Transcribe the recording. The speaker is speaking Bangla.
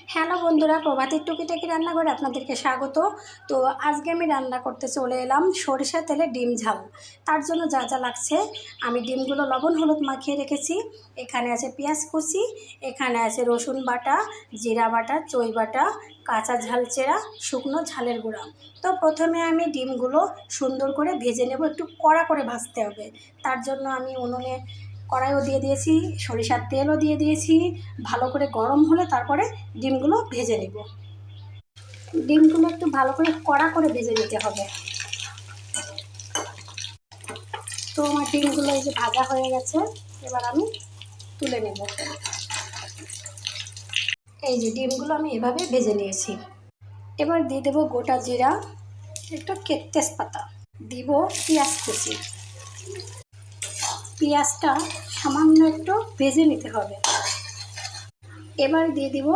হ্যালো বন্ধুরা, প্রভাতের টুকিটাকি রান্নাঘরে আপনাদেরকে স্বাগত। তো আজকে আমি রান্না করতে চলে এলাম সরিষা তেলে ডিম ঝাল। তার জন্য যা যা লাগছে, আমি ডিমগুলো লবণ হলুদ মাখিয়ে রেখেছি। এখানে আছে পেঁয়াজ কুচি, এখানে আছে রসুন বাটা, জিরা বাটা, চই বাটা, কাঁচা ঝাল চেরা, শুকনো ঝালের গুঁড়া। তো প্রথমে আমি ডিমগুলো সুন্দর করে ভেজে নেব, একটু কড়া করে ভাজতে হবে। তার জন্য আমি উনুনে কড়াইও দিয়ে দিয়েছি, সরিষার তেলও দিয়ে দিয়েছি। ভালো করে গরম হলে তারপরে ডিমগুলো ভেজে নেব। ডিমগুলো একটু ভালো করে কড়া করে ভেজে নিতে হবে। তো আমার ডিমগুলো এই যে ভাজা হয়ে গেছে, এবার আমি তুলে নেব। এই যে ডিমগুলো আমি এভাবে ভেজে নিয়েছি। এবার দিয়ে দেবো গোটা জিরা, একটু তেজপাতা, দিব পেঁয়াজ কুচি। পেঁয়াজটা সামান্য একটু ভেজে নিতে হবে। এবার দিয়ে দিব